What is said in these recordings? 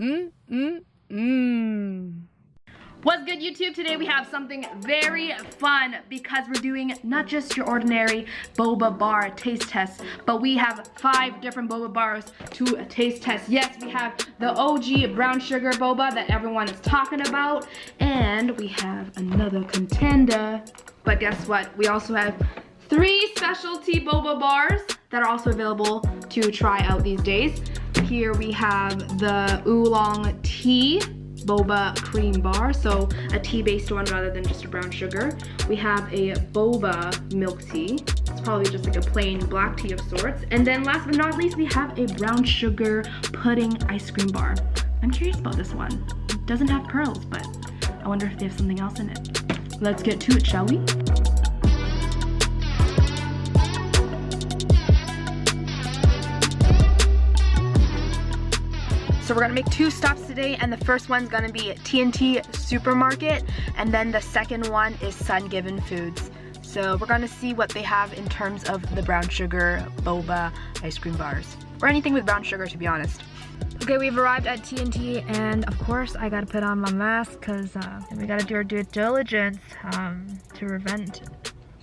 What's good, YouTube? Today we have something very fun because we're doing not just your ordinary boba bar taste test, but we have 5 different boba bars to taste test. Yes, we have the OG brown sugar boba that everyone is talking about, and we have another contender. But guess what? We also have 3 specialty boba bars that are also available to try out these days. Here we have the Oolong tea boba cream bar, so a tea-based one rather than just a brown sugar. We have a boba milk tea. It's probably just like a plain black tea of sorts. And then last but not least, we have a brown sugar pudding ice cream bar. I'm curious about this one. It doesn't have pearls, but I wonder if they have something else in it. Let's get to it, shall we? So we're gonna make 2 stops today, and the first one's gonna be T&T Supermarket, and then the second one is Sungiven Foods. So we're gonna see what they have in terms of the brown sugar boba ice cream bars, or anything with brown sugar, to be honest. Okay, we've arrived at T&T, and of course I gotta put on my mask because we gotta do our due diligence to prevent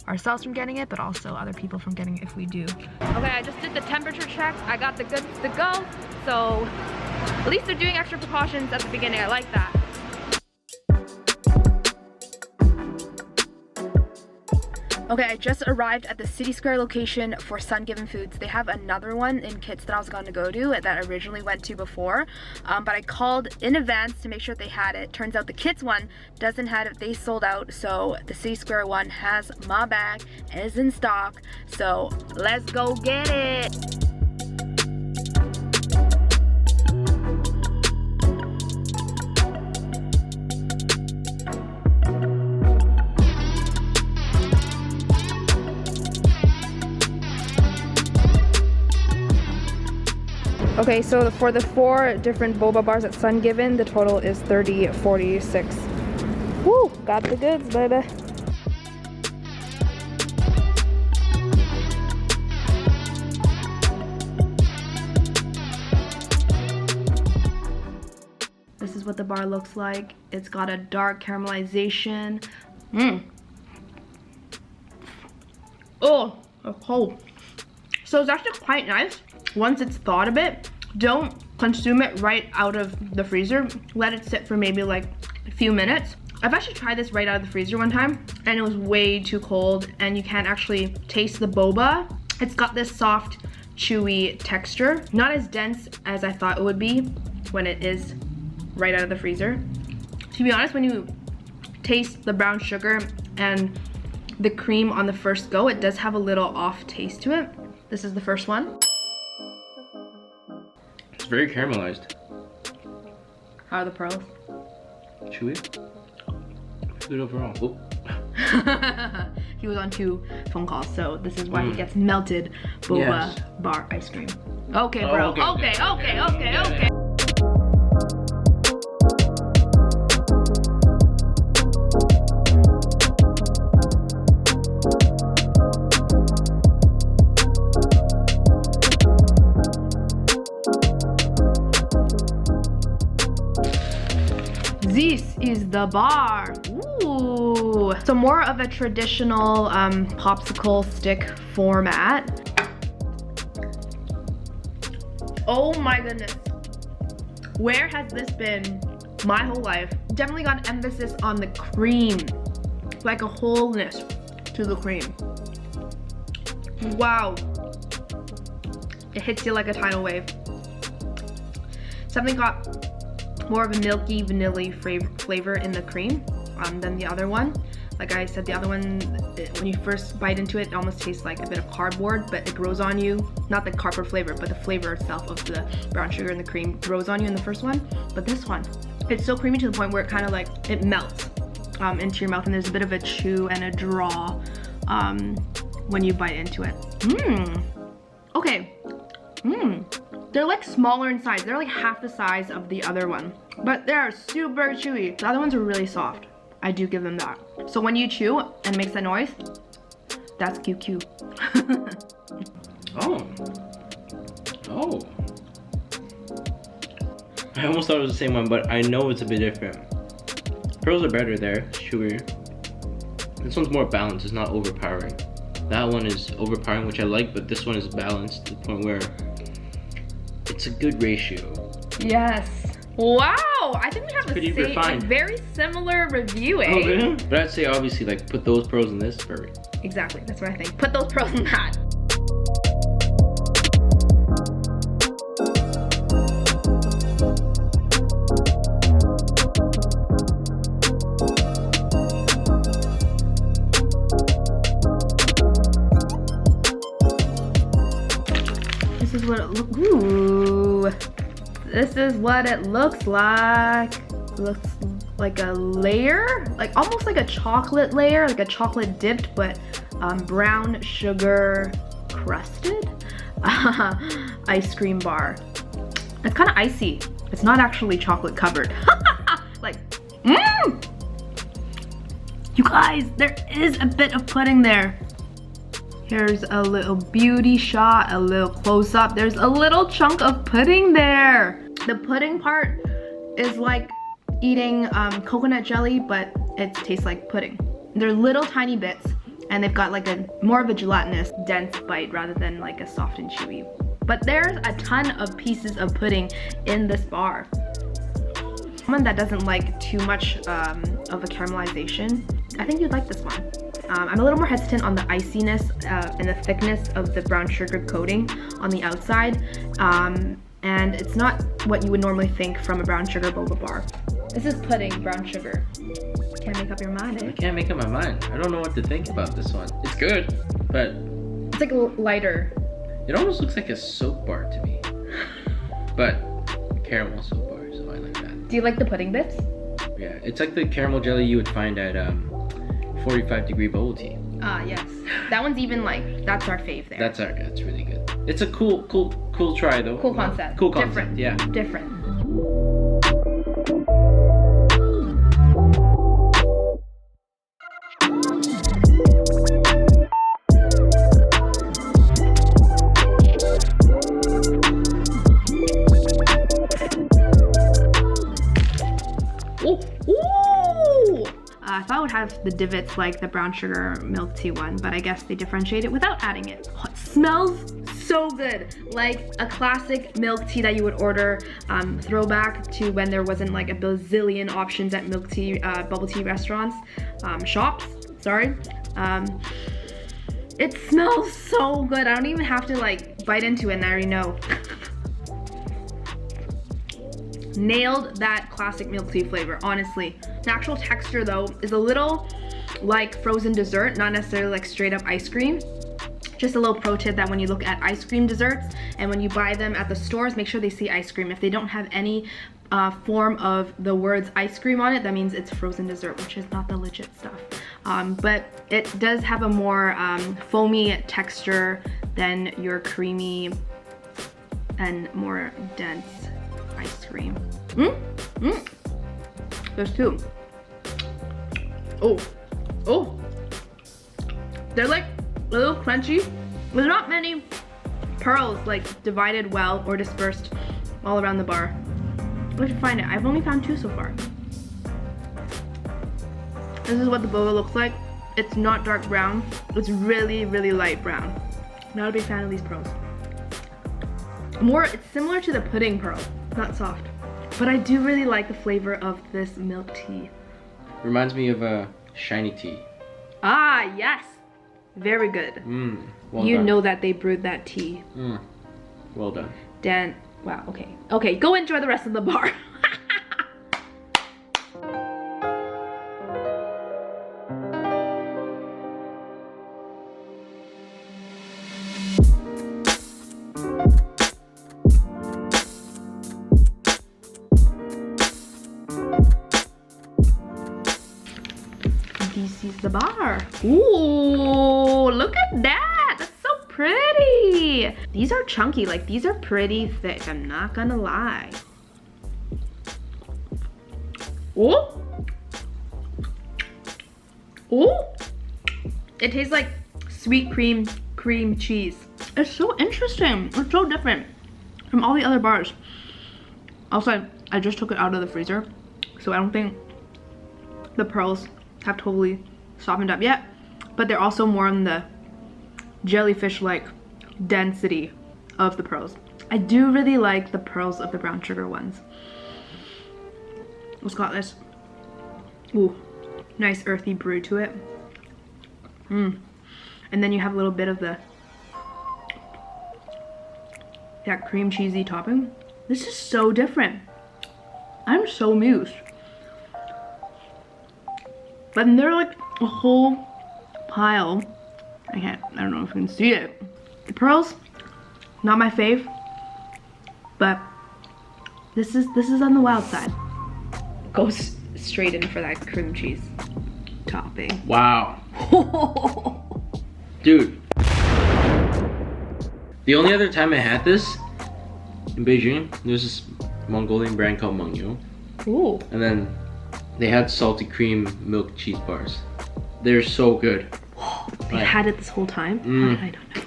ourselves from getting it, but also other people from getting it if we do. Okay, I just did the temperature check. I got the goods to go, so at least they're doing extra precautions at the beginning. I like that. Okay, I just arrived at the City Square location for Sungiven Foods. They have another one in Kits that I was going to go to that I originally went to before, but I called in advance to make sure they had it. Turns out the Kits one doesn't have it. They sold out, so the City Square one has my bag, is in stock, so let's go get it. Okay, so for the 4 different boba bars at Sungiven, the total is $30.46. Woo! Got the goods, baby. This is what the bar looks like. It's got a dark caramelization. Oh, it's cold. So it's actually quite nice. Once it's thawed a bit, don't consume it right out of the freezer. Let it sit for maybe like a few minutes. I've actually tried this right out of the freezer one time, and it was way too cold, and you can't actually taste the boba. It's got this soft, chewy texture. Not as dense as I thought it would be when it is right out of the freezer. To be honest, when you taste the brown sugar and the cream on the first go, it does have a little off taste to it. This is the first one. It's very caramelized. How are the pearls? Chewy. Good overall. Oh. He was on 2 phone calls, so this is why he gets melted boba bar ice cream. Okay, bro. Okay. This is the bar. Ooh. So more of a traditional popsicle stick format. Oh my goodness. Where has this been my whole life? Definitely got emphasis on the cream. Like a wholeness to the cream. Wow. It hits you like a tidal wave. Something got more of a milky, vanilla flavor in the cream than the other one. Like I said, the other one, when you first bite into it, it almost tastes like a bit of cardboard, but it grows on you. Not the cardboard flavor, but the flavor itself of the brown sugar and the cream grows on you in the first one. But this one, it's so creamy to the point where it kind of like, it melts into your mouth, and there's a bit of a chew and a draw when you bite into it. Okay. They're like smaller in size. They're like half the size of the other one, but they're super chewy. The other ones are really soft. I do give them that. So when you chew and makes that noise, that's QQ. Oh. I almost thought it was the same one, but I know it's a bit different. Pearls are better there, it's sugary. This one's more balanced, it's not overpowering. That one is overpowering, which I like, but this one is balanced to the point where it's a good ratio. Yes. Wow, I think we have pretty the same, refined. very similar review, eh? Oh, really? But I'd say obviously like put those pearls in this, perfect. Exactly, that's what I think. Put those pearls in that. This is what it looks. Ooh, this is what it looks like. It looks like a layer, like almost like a chocolate layer, like a chocolate dipped, but brown sugar crusted ice cream bar. It's kind of icy. It's not actually chocolate covered. Like, you guys, there is a bit of pudding there. Here's a little beauty shot, a little close up. There's a little chunk of pudding there. The pudding part is like eating coconut jelly, but it tastes like pudding. They're little tiny bits, and they've got like a more of a gelatinous, dense bite rather than like a soft and chewy. But there's a ton of pieces of pudding in this bar. Someone that doesn't like too much of a caramelization, I think you'd like this one. I'm a little more hesitant on the iciness and the thickness of the brown sugar coating on the outside. And it's not what you would normally think from a brown sugar boba bar. This is pudding, brown sugar. Can't make up your mind, eh? I can't make up my mind. I don't know what to think about this one. It's good, but it's like lighter. It almost looks like a soap bar to me. But a caramel soap bar, so I like that. Do you like the pudding bits? Yeah, it's like the caramel jelly you would find at 45-degree bubble tea. Ah, yes. That one's even like, that's our fave there. That's really good. It's a cool try though. Cool concept. Cool concept, different. Yeah. Different. I thought it would have the divots like the brown sugar milk tea one, but I guess they differentiate it without adding it. Oh, it smells so good. Like a classic milk tea that you would order, throwback to when there wasn't like a bazillion options at milk tea, bubble tea restaurants, shops, sorry. It smells so good. I don't even have to like bite into it and I already know. Nailed that classic milk tea flavor, honestly. The actual texture though is a little like frozen dessert, not necessarily like straight up ice cream. Just a little pro tip that when you look at ice cream desserts and when you buy them at the stores, make sure they see ice cream. If they don't have any form of the words ice cream on it, that means it's frozen dessert, which is not the legit stuff. But it does have a more foamy texture than your creamy and more dense ice cream. There's two. Oh, they're like a little crunchy. There's not many pearls like divided well or dispersed all around the bar. We should find it. I've only found two so far. This is what the boba looks like. It's not dark brown. It's really, really light brown. Not a big fan of these pearls. It's similar to the pudding pearl, not soft. But I do really like the flavor of this milk tea. Reminds me of a shiny tea. Ah, yes. Very good. Well you done. know that they brewed that tea. Well done. Dan, wow, okay. Okay, go enjoy the rest of the bar. This is the bar. Ooh, look at that. That's so pretty. These are chunky, like these are pretty thick. I'm not gonna lie. Ooh. Ooh. It tastes like sweet cream cheese. It's so interesting. It's so different from all the other bars. Also, I just took it out of the freezer, so I don't think the pearls have totally softened up yet, but they're also more on the jellyfish-like density of the pearls. I do really like the pearls of the brown sugar ones. It's got this, ooh, nice earthy brew to it. And then you have a little bit of that cream cheesy topping. This is so different. I'm so amused. But they're like a whole pile. I don't know if you can see it. The pearls, not my fave, but this is on the wild side. Goes straight in for that cream cheese topping. Wow. Dude. The only other time I had this in Beijing, there's this Mongolian brand called Mengyu. Ooh. And then they had salty cream milk cheese bars. They're so good. They had it this whole time? How did I don't know?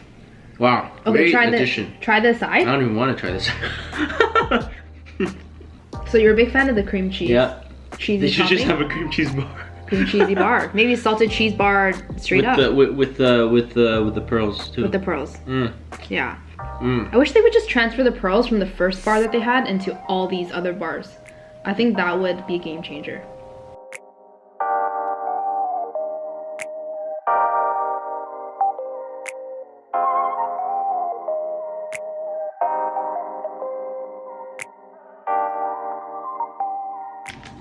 Wow. Okay, great addition. Try the side. I don't even want to try this. So you're a big fan of the cream cheese? Yeah. Cheesy They should topping? just have a cream cheese bar. Cream cheesy bar. Maybe salted cheese bar straight up. With the pearls too. With the pearls. Yeah. Mm. I wish they would just transfer the pearls from the first bar that they had into all these other bars. I think that would be a game changer.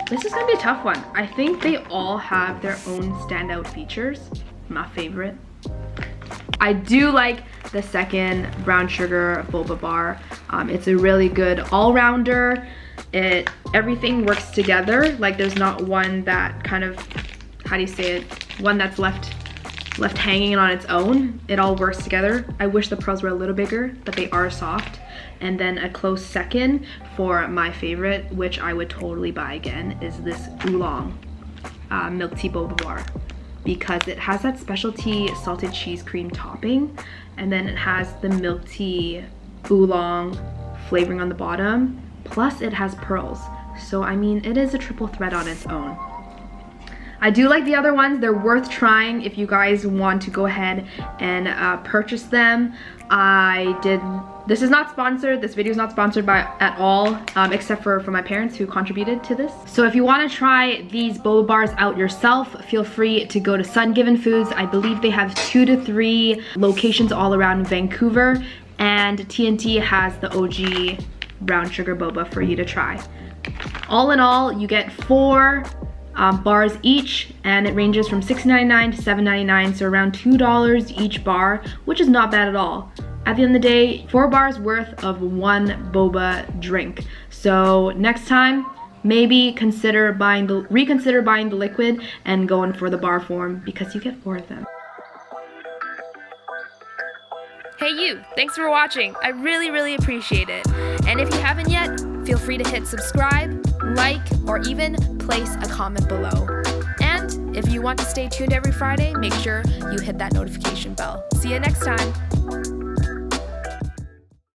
This is gonna be a tough one. I think they all have their own standout features. My favorite. I do like the second brown sugar boba bar. It's a really good all-rounder. Everything works together. Like there's not one that kind of, how do you say it? One that's left hanging on its own. It all works together. I wish the pearls were a little bigger, but they are soft. And then a close second for my favorite, which I would totally buy again, is this Oolong milk tea boba bar, because it has that specialty salted cheese cream topping, and then it has the milk tea oolong flavoring on the bottom, plus it has pearls. So I mean, it is a triple threat on its own. I do like the other ones. They're worth trying if you guys want to go ahead and purchase them. This is not sponsored. This video is not sponsored at all, except for my parents who contributed to this. So if you want to try these boba bars out yourself, feel free to go to Sungiven Foods. I believe they have 2 to 3 locations all around Vancouver, and T&T has the OG brown sugar boba for you to try. All in all, you get 4 bars each, and it ranges from $6.99 to $7.99, so around $2 each bar, which is not bad at all. At the end of the day, 4 bars worth of 1 boba drink. So next time, maybe reconsider buying the liquid and going for the bar form, because you get 4 of them. Hey you, thanks for watching. I really appreciate it. And if you haven't yet, feel free to hit subscribe, like, or even place a comment below. And if you want to stay tuned every Friday, make sure you hit that notification bell. See you next time.